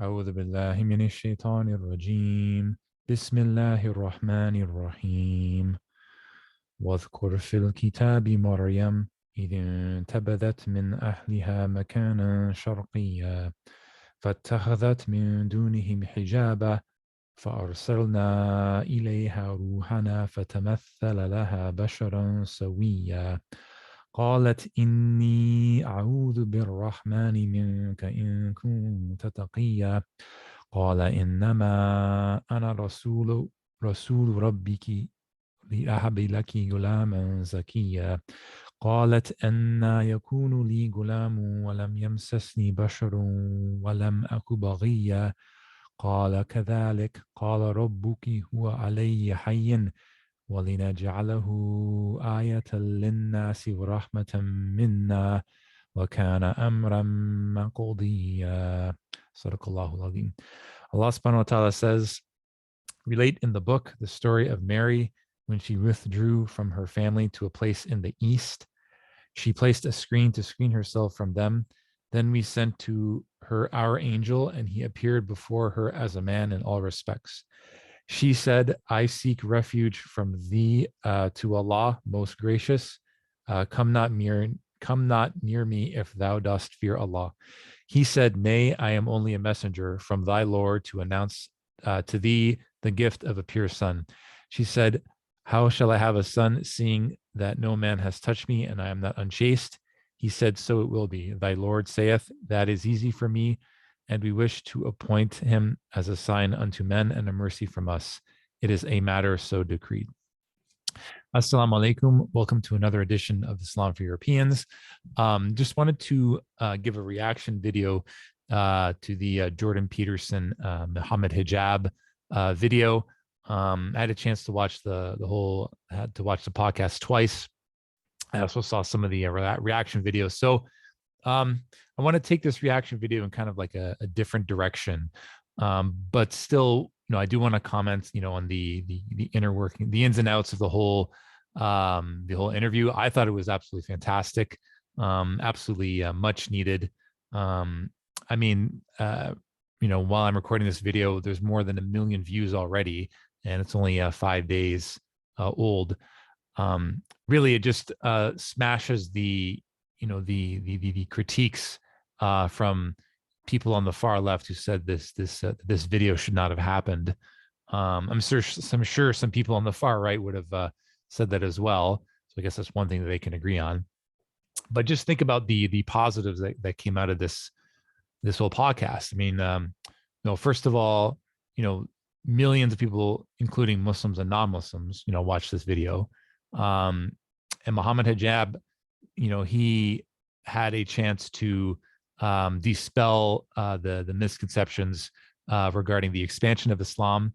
أعوذ بالله من الشيطان الرجيم بسم الله الرحمن الرحيم واذكر في الكتاب مريم إذ انتبذت من أهلها مكانا شرقيا فاتخذت من دونهم حجابا فأرسلنا إليها روحنا فتمثل لها بشرا سويا قالت إني أعوذ بالرحمن منك إن كنت تقيا قال إنما أنا رسول ربك لأهب لك غلاما زكيا قالت أنى يكون لي غلام ولم يمسسني بشر ولم أك بغيا قال كذلك قال ربك هو علي حي ولنجعله آية للناس ورحمة منا وكان أمرا مقضيا صدق الله العظيم. Allah subhanahu wa ta'ala says, relate in the book the story of Mary when she withdrew from her family to a place in the east. She placed a screen to screen herself from them. Then we sent to her our angel, and he appeared before her as a man in all respects. She said, I seek refuge from thee to Allah, most gracious. Come not near me if thou dost fear Allah. He said, nay, I am only a messenger from thy Lord to announce to thee the gift of a pure son. She said, how shall I have a son, seeing that no man has touched me and I am not unchaste? He said, so it will be. Thy Lord saith, that is easy for me, and we wish to appoint him as a sign unto men and a mercy from us. It is a matter so decreed. Assalamu alaikum. Welcome to another edition of Islam for Europeans. Just wanted to give a reaction video to the Jordan Peterson Muhammad Hijab video. I had a chance to watch the podcast twice. I also saw some of the reaction videos. So I want to take this reaction video in kind of like a different direction, but still, I do want to comment, on the inner working, the ins and outs of the whole interview. I thought it was absolutely fantastic, absolutely much needed. While I'm recording this video, there's more than 1 million views already, and it's only 5 days old. Really, it just smashes the critiques from people on the far left who said this video should not have happened. I'm sure some people on the far right would have said that as well. So I guess that's one thing that they can agree on. But just think about the positives that came out of this whole podcast. First of all, millions of people, including Muslims and non-Muslims, watch this video. And Muhammad Hijab, he had a chance to dispel the misconceptions regarding the expansion of Islam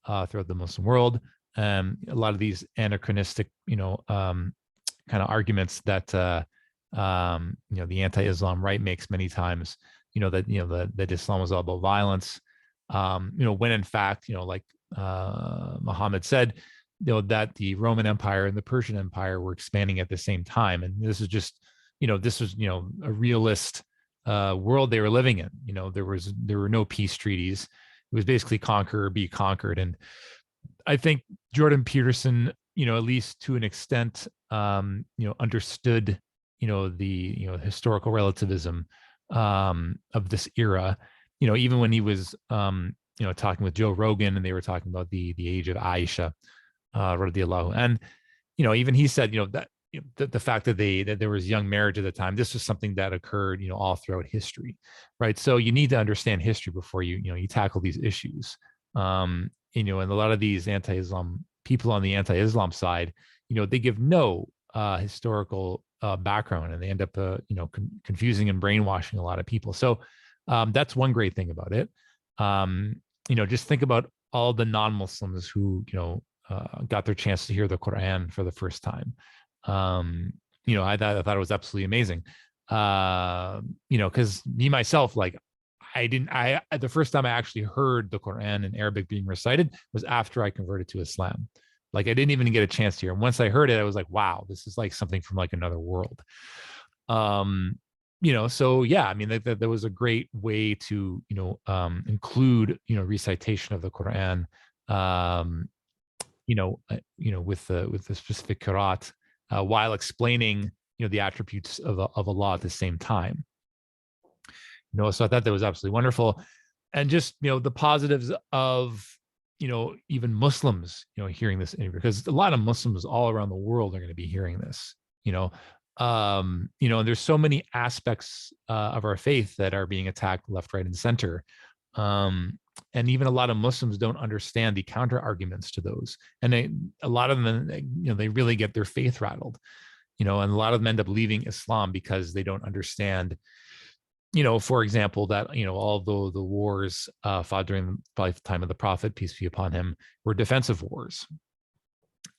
throughout the Muslim world. A lot of these anachronistic, kind of arguments that the anti-Islam right makes many times, that Islam was all about violence. When in fact, like Mohammed said, that the Roman Empire and the Persian Empire were expanding at the same time. And this is just, this was, a realist world they were living in. There were no peace treaties. It was basically conquer or be conquered. And I think Jordan Peterson, at least to an extent, understood, the historical relativism of this era. Even when he was, talking with Joe Rogan, and they were talking about the age of Aisha, radiyallahu, and even he said, that the fact that there was young marriage at the time, this was something that occurred, all throughout history, right? So you need to understand history before you tackle these issues. And a lot of these anti-Islam people on the anti-Islam side, they give no historical background, and they end up, confusing and brainwashing a lot of people. So that's one great thing about it. Just think about all the non-Muslims who, got their chance to hear the Quran for the first time. I thought it was absolutely amazing. Because me myself, like, the first time I actually heard the Quran in Arabic being recited was after I converted to Islam. Like, I didn't even get a chance to hear. And once I heard it, I was like, wow, this is like something from like another world. so yeah, I mean, that was a great way to, include, recitation of the Quran, um, with the specific qiraat, while explaining, the attributes of Allah at the same time. So I thought that was absolutely wonderful. And just, the positives of, even Muslims, hearing this interview, because a lot of Muslims all around the world are going to be hearing this, and there's so many aspects of our faith that are being attacked left, right, and center. And even a lot of Muslims don't understand the counter arguments to those. And a lot of them, they really get their faith rattled, and a lot of them end up leaving Islam because they don't understand, for example, that, although the wars fought during the lifetime of the Prophet, peace be upon him, were defensive wars,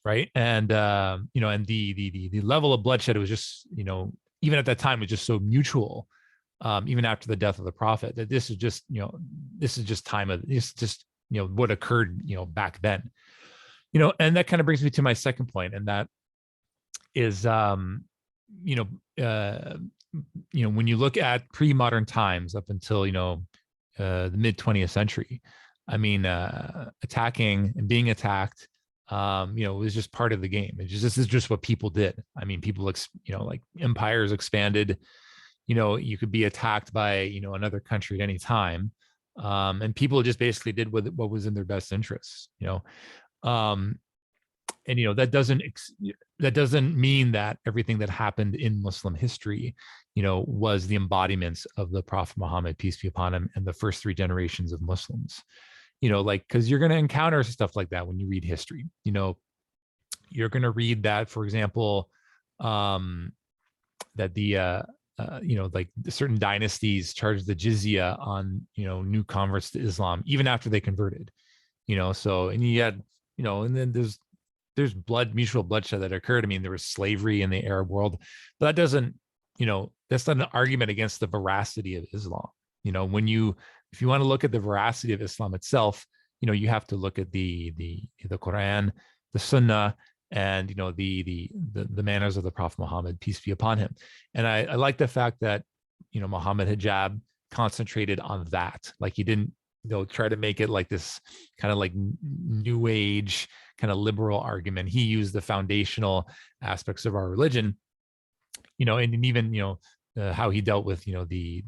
right? And and the level of bloodshed was just, even at that time, was just so mutual, even after the death of the Prophet, that this is just, what occurred, back then, and that kind of brings me to my second point, and that is, when you look at pre-modern times up until, the mid 20th century, I mean, attacking and being attacked, was just part of the game. This is just what people did. I mean, people, like empires expanded, you could be attacked by, another country at any time. And people just basically did what was in their best interests, and that doesn't mean that everything that happened in Muslim history, was the embodiments of the Prophet Muhammad, peace be upon him, and the first 3 generations of Muslims. Because you're going to encounter stuff like that when you read history. You're going to read that, for example, that like certain dynasties charged the jizya on, new converts to Islam, even after they converted. So, and you had, and then there's mutual bloodshed that occurred. I mean, there was slavery in the Arab world, but that doesn't, that's not an argument against the veracity of Islam. If you want to look at the veracity of Islam itself, you have to look at the Quran, the Sunnah, and, the manners of the Prophet Muhammad, peace be upon him. And I like the fact that, Muhammad Hijab concentrated on that. Like, he didn't, try to make it like this kind of like new age kind of liberal argument. He used the foundational aspects of our religion, and even, how he dealt with, the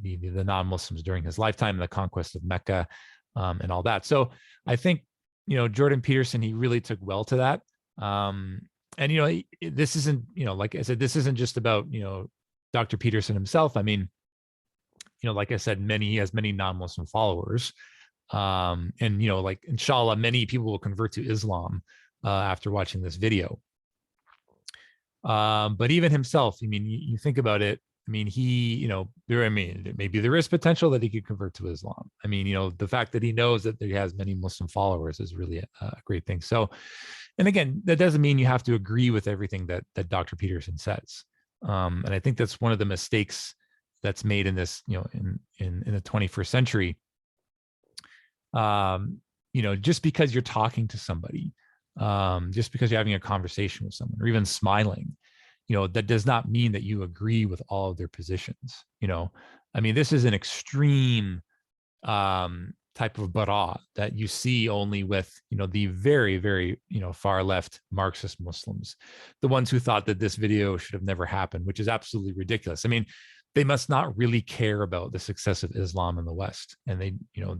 non-Muslims during his lifetime and the conquest of Mecca, and all that. So I think, Jordan Peterson, he really took well to that. And, this isn't, like I said, this isn't just about, Dr. Peterson himself. I mean, like I said, he has many non-Muslim followers. And, like, inshallah, many people will convert to Islam after watching this video. But even himself, I mean, you think about it. I mean, maybe there is potential that he could convert to Islam. I mean, the fact that he knows that he has many Muslim followers is really a great thing. So, and again, that doesn't mean you have to agree with everything that Dr. Peterson says. And I think that's one of the mistakes that's made in this, in the 21st century. Just because you're talking to somebody, just because you're having a conversation with someone, or even smiling, that does not mean that you agree with all of their positions. I mean, this is an extreme type of bara that you see only with, the very, very, far left Marxist Muslims, the ones who thought that this video should have never happened, which is absolutely ridiculous. I mean, they must not really care about the success of Islam in the West. And they,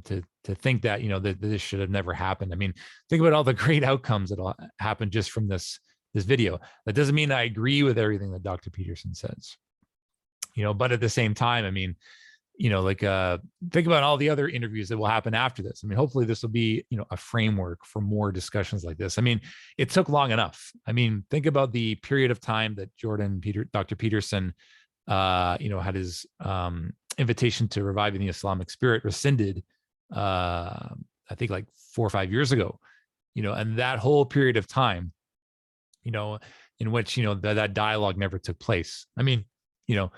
to think that, that this should have never happened. I mean, think about all the great outcomes that happened just from this video. That doesn't mean I agree with everything that Dr. Peterson says, but at the same time, I mean, think about all the other interviews that will happen after this. I mean, hopefully this will be, a framework for more discussions like this. I mean, it took long enough. I mean, think about the period of time that Dr. Peterson, had his invitation to reviving the Islamic spirit rescinded, I think like 4 or 5 years ago, and that whole period of time, in which, that dialogue never took place. I mean, yeah,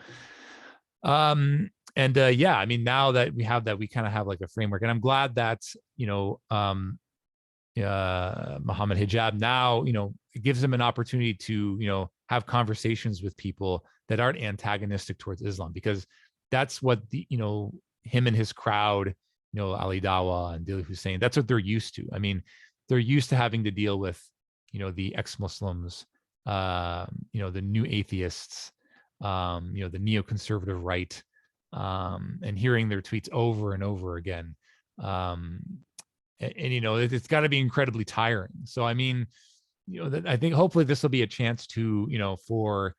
I mean, now that we have that, we kind of have like a framework, and I'm glad that, Muhammad Hijab now, it gives him an opportunity to, have conversations with people that aren't antagonistic towards Islam, because that's what the, him and his crowd, Ali Dawah and Dili Hussein, that's what they're used to. I mean, they're used to having to deal with, the ex-Muslims, the new atheists, the neoconservative right, and hearing their tweets over and over again. It's got to be incredibly tiring. So, I mean, I think hopefully this will be a chance to, for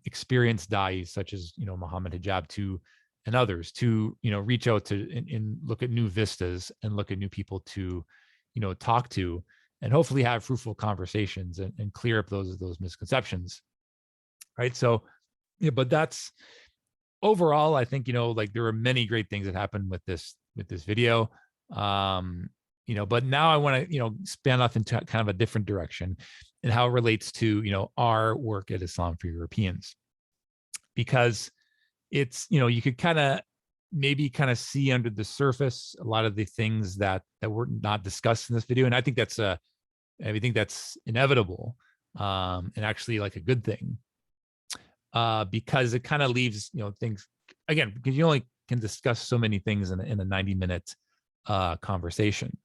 experienced da'is such as, Muhammad Hijab and others to, reach out to and look at new vistas and look at new people to, talk to, and hopefully have fruitful conversations and clear up those misconceptions. Right. So, yeah, but that's overall, I think, like there were many great things that happened with this video. But now I want to, span off into kind of a different direction and how it relates to, our work at Islam for Europeans, because it's, you could maybe see under the surface a lot of the things that were not discussed in this video. And I think that's inevitable, and actually like a good thing, because it kind of leaves, things, again, because you only can discuss so many things in a 90-minute conversation.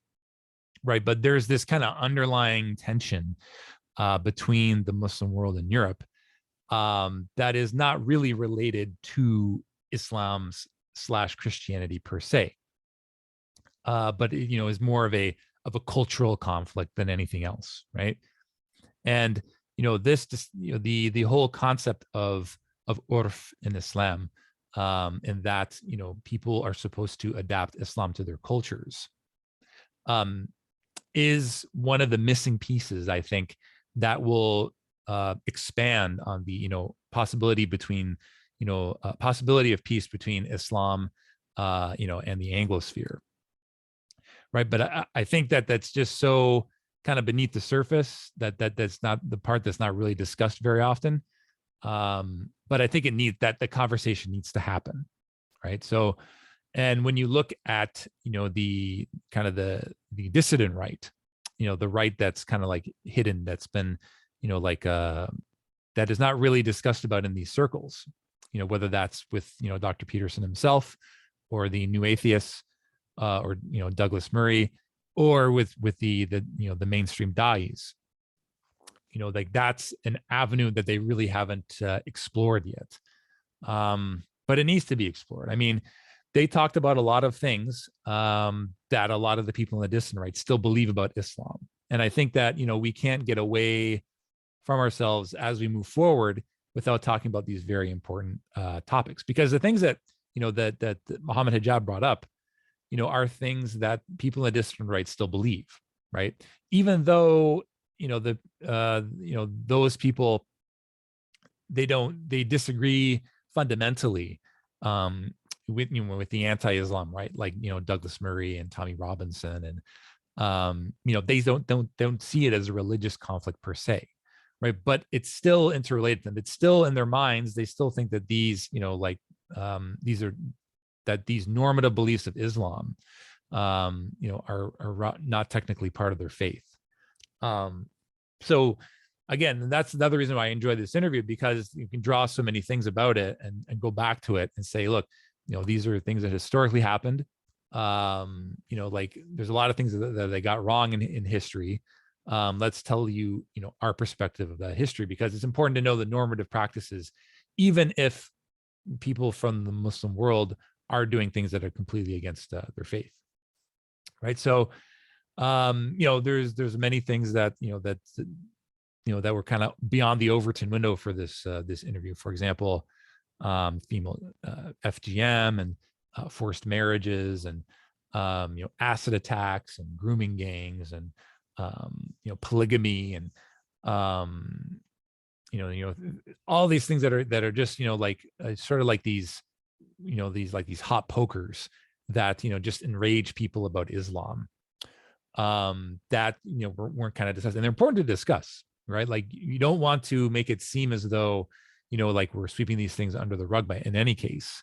Right. But there's this kind of underlying tension between the Muslim world and Europe that is not really related to Islam's / Christianity per se, but is more of a cultural conflict than anything else, right? And the whole concept of urf in Islam, and that people are supposed to adapt Islam to their cultures, is one of the missing pieces, I think, that will expand on the possibility between possibility of peace between Islam and the Anglosphere, right? But I think that's just so kind of beneath the surface that's not the part that's not really discussed very often. But I think the conversation needs to happen, right? So, and when you look at the kind of the dissident right, the right that's kind of like hidden, that's been that is not really discussed about in these circles, whether that's with Dr. Peterson himself, or the new atheists, or Douglas Murray, or with the mainstream da'is. Like that's an avenue that they really haven't explored yet, but it needs to be explored. I mean, they talked about a lot of things that a lot of the people in the dissident right still believe about Islam. And I think that, we can't get away from ourselves as we move forward without talking about these very important topics, because the things that, that Muhammad Hijab brought up, are things that people in the dissident right still believe, right? Even though, those people, they disagree fundamentally, with the anti-Islam, right? Like, Douglas Murray and Tommy Robinson, and they don't see it as a religious conflict per se, right? But it's still interrelated to them. It's still in their minds. They still think that these, these normative beliefs of Islam, are not technically part of their faith. So again, that's another reason why I enjoy this interview, because you can draw so many things about it and go back to it and say, look, these are things that historically happened. Like there's a lot of things that they got wrong in history. Let's tell you, our perspective of that history, because it's important to know the normative practices, even if people from the Muslim world are doing things that are completely against their faith. Right. So, there's many things that, that were kind of beyond the Overton window for this interview. For example, female FGM and forced marriages, and acid attacks and grooming gangs, and polygamy, and all these things that are just sort of like these these hot pokers that just enrage people about Islam, that weren't kind of discussed, and they're important to discuss, right? Like you don't want to make it seem as though like we're sweeping these things under the rug in any case.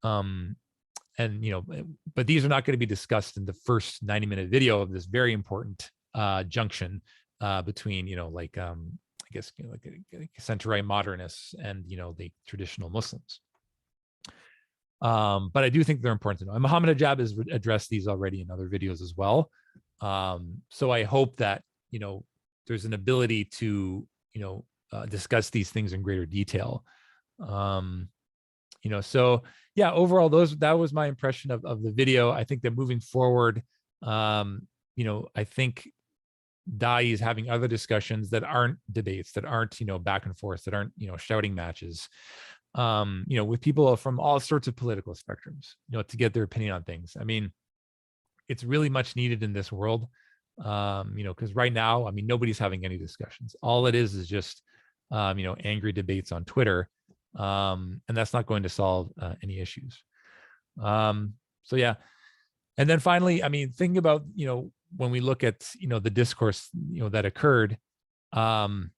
And but these are not going to be discussed in the first 90-minute video of this very important junction between I guess like centre-right modernists and the traditional Muslims. But I do think they're important to know. And Muhammad Hijab has addressed these already in other videos as well. So I hope that, there's an ability to, discuss these things in greater detail. So yeah, overall, that was my impression of the video. I think that moving forward, I think Dai is having other discussions that aren't debates, that aren't, back and forth, that aren't, shouting matches, with people from all sorts of political spectrums, to get their opinion on things. I mean, it's really much needed in this world, because right now, I mean, nobody's having any discussions. All it is just, angry debates on Twitter, and that's not going to solve any issues. So yeah. And then finally, I mean, thinking about, when we look at, the discourse, that occurred, that's,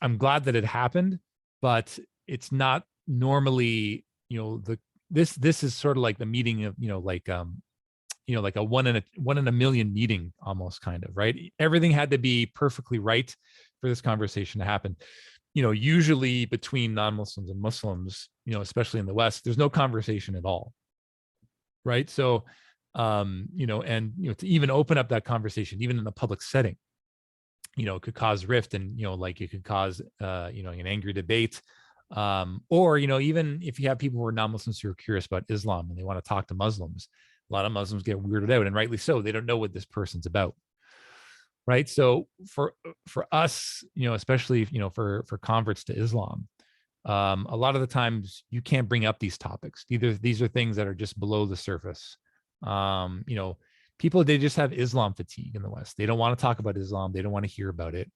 I'm glad that it happened, but it's not normally, this is sort of like the meeting of, like a one in a million meeting almost, kind of, right? Everything had to be perfectly right for this conversation to happen. Usually between non-Muslims and Muslims, especially in the West, there's no conversation at all. Right. So, to even open up that conversation, even in a public setting, could cause rift, and, like it could cause, an angry debate. Or, even if you have people who are non-Muslims who are curious about Islam and they want to talk to Muslims, a lot of Muslims get weirded out, and rightly so. They don't know what this person's about. Right. So for us, especially, for converts to Islam, a lot of the times you can't bring up these topics. Either these are things that are just below the surface. People, they just have Islam fatigue in the West. They don't want to talk about Islam. They don't want to hear about it.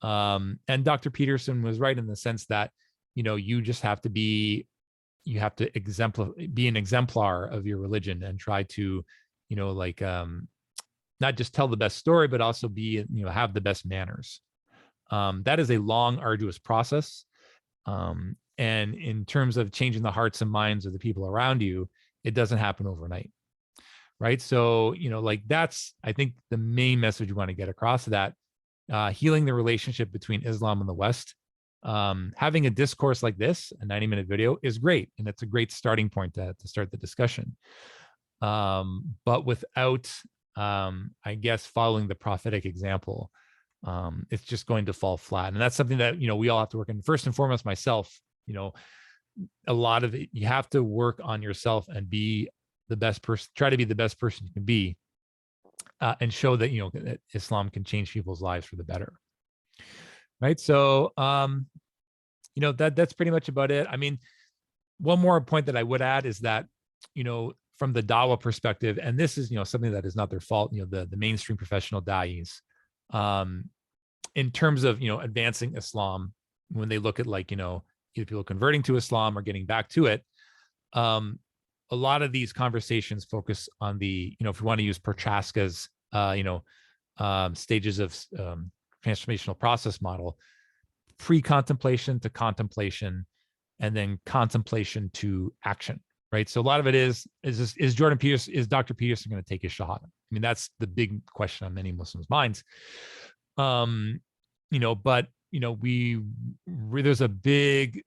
And Dr. Peterson was right in the sense that, you just have to be an exemplar of your religion, and try to, not just tell the best story, but also have the best manners. That is a long, arduous process. And in terms of changing the hearts and minds of the people around you, it doesn't happen overnight. Right. So, that's, I think, the main message we want to get across, that healing the relationship between Islam and the West. Having a discourse like this, a 90-minute video, is great. And it's a great starting point to start the discussion. But without, I guess, following the prophetic example, it's just going to fall flat. And that's something that, we all have to work on. First and foremost, myself, a lot of it, you have to work on yourself and be the best person, try to be the best person you can be, and show that, that Islam can change people's lives for the better. Right. So, that's pretty much about it. I mean, one more point that I would add is that, from the Dawah perspective, and this is, something that is not their fault, the mainstream professional da'is, in terms of, advancing Islam, when they look at, like, either people converting to Islam or getting back to it, a lot of these conversations focus on the, if you want to use Prochaska's, stages of transformational process model, pre-contemplation to contemplation, and then contemplation to action. Right. So a lot of it is Dr. Peterson going to take his shahada? I mean, that's the big question on many Muslims' minds. But there's a big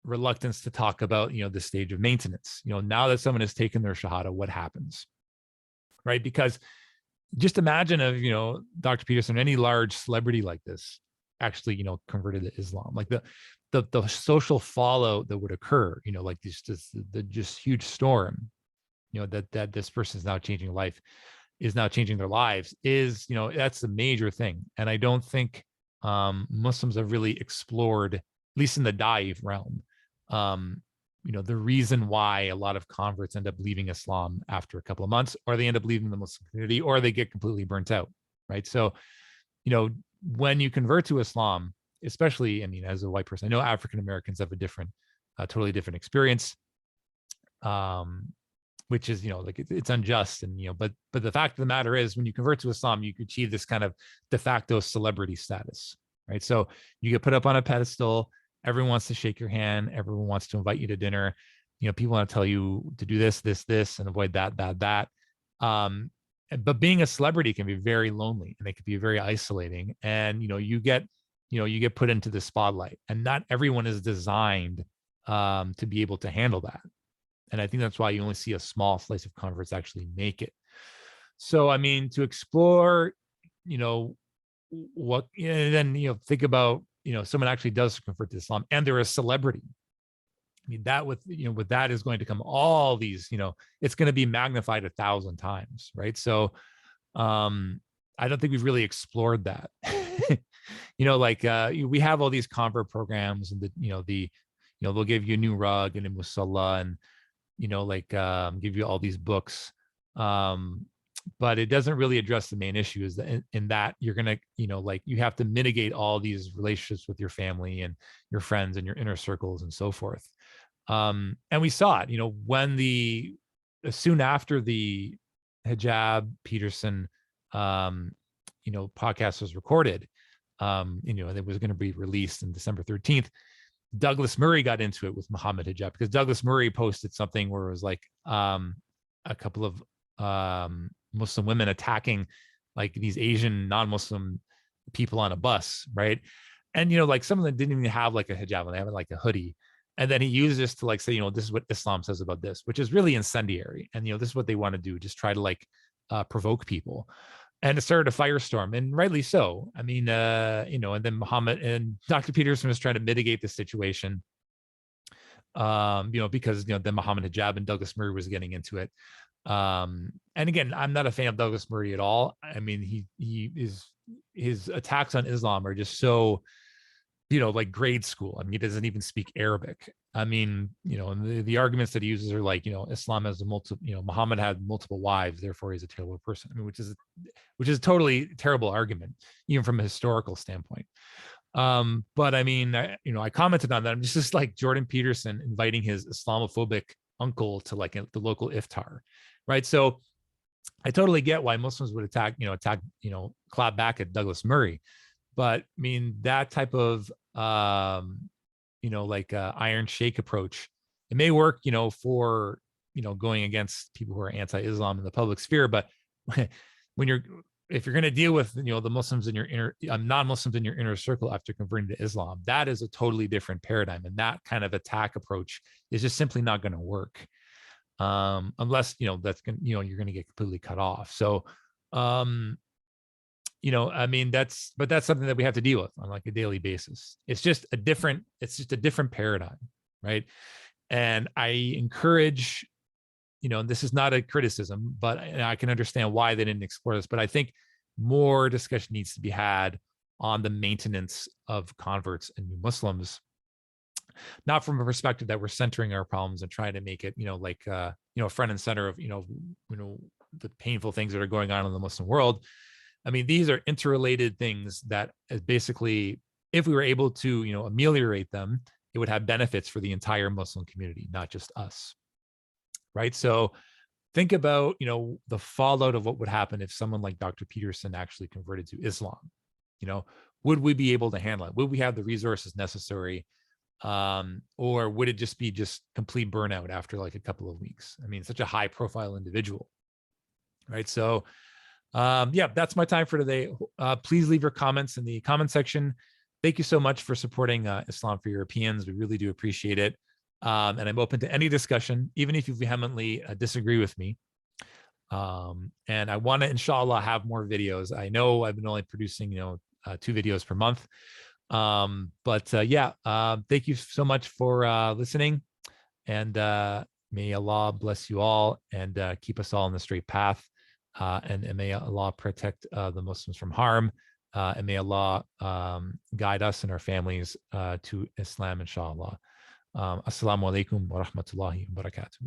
reluctance to talk about, the stage of maintenance. Now that someone has taken their shahada, what happens? Right. Because just imagine if, Dr. Peterson, any large celebrity like this, actually, converted to Islam, like the social fallout that would occur, like the just huge storm, that this person is now changing their lives, is, that's a major thing. And I don't think Muslims have really explored, at least in the Da'if realm, the reason why a lot of converts end up leaving Islam after a couple of months, or they end up leaving the Muslim community, or they get completely burnt out. Right. So, when you convert to Islam, especially, I mean, as a white person, I know African Americans have a totally different experience, which is, like it's unjust. And, but the fact of the matter is, when you convert to Islam, you achieve this kind of de facto celebrity status, right? So you get put up on a pedestal. Everyone wants to shake your hand. Everyone wants to invite you to dinner. People want to tell you to do this, and avoid that. But being a celebrity can be very lonely, and it can be very isolating. And, you get put into the spotlight, and not everyone is designed to be able to handle that. And I think that's why you only see a small slice of converts actually make it. So, I mean, to explore, what, and then, think about, someone actually does convert to Islam and they're a celebrity. I mean, that with that is going to come all these, it's going to be magnified 1,000 times, right? So, I don't think we've really explored that. We have all these convert programs, and they'll give you a new rug and a musalla, and give you all these books, but it doesn't really address the main issue. Is that in that you're gonna, you have to mitigate all these relationships with your family and your friends and your inner circles and so forth. And we saw it, when soon after the Hijab Peterson, podcast was recorded, and it was going to be released on December 13th. Douglas Murray got into it with Muhammad Hijab, because Douglas Murray posted something where it was like a couple of Muslim women attacking like these Asian non-Muslim people on a bus, right? And some of them didn't even have like a hijab, they had like a hoodie. And then he used this to like say, this is what Islam says about this, which is really incendiary. And this is what they want to do, just try to like provoke people. And it started a firestorm, and rightly so. I mean, and then Muhammad and Dr. Peterson was trying to mitigate the situation, because, then Muhammad Hijab and Douglas Murray was getting into it. And again, I'm not a fan of Douglas Murray at all. I mean, his attacks on Islam are just so, like grade school. I mean, he doesn't even speak Arabic. I mean, and the arguments that he uses are like, Islam has Muhammad had multiple wives, therefore he's a terrible person. I mean, which is a totally terrible argument, even from a historical standpoint. But I mean, I commented on that. I'm just like Jordan Peterson inviting his Islamophobic uncle to like the local iftar, right? So I totally get why Muslims would clap back at Douglas Murray. But I mean, that type of, iron shake approach, it may work, for, going against people who are anti-Islam in the public sphere. But if you're going to deal with, the Muslims in your non-Muslims in your inner circle after converting to Islam, that is a totally different paradigm. And that kind of attack approach is just simply not going to work. Unless, that's going you're going to get completely cut off. So, I mean, that's something that we have to deal with on like a daily basis. It's just a different paradigm, right? And I encourage, this is not a criticism, but I can understand why they didn't explore this. But I think more discussion needs to be had on the maintenance of converts and new Muslims, not from a perspective that we're centering our problems and trying to make it, front and center of, the painful things that are going on in the Muslim world. I mean, these are interrelated things that basically, if we were able to, ameliorate them, it would have benefits for the entire Muslim community, not just us, right? So think about, the fallout of what would happen if someone like Dr. Peterson actually converted to Islam. Would we be able to handle it? Would we have the resources necessary? Or would it just be complete burnout after like a couple of weeks? I mean, such a high profile individual, right? So, that's my time for today. Please leave your comments in the comment section. Thank you so much for supporting Islam for Europeans. We really do appreciate it. And I'm open to any discussion, even if you vehemently disagree with me. And I want to, inshallah, have more videos. I know I've been only producing, 2 videos per month. Thank you so much for listening. And may Allah bless you all and keep us all on the straight path. And may Allah protect the Muslims from harm. And may Allah guide us and our families to Islam, inshallah. Assalamu alaikum wa rahmatullahi wa barakatuh.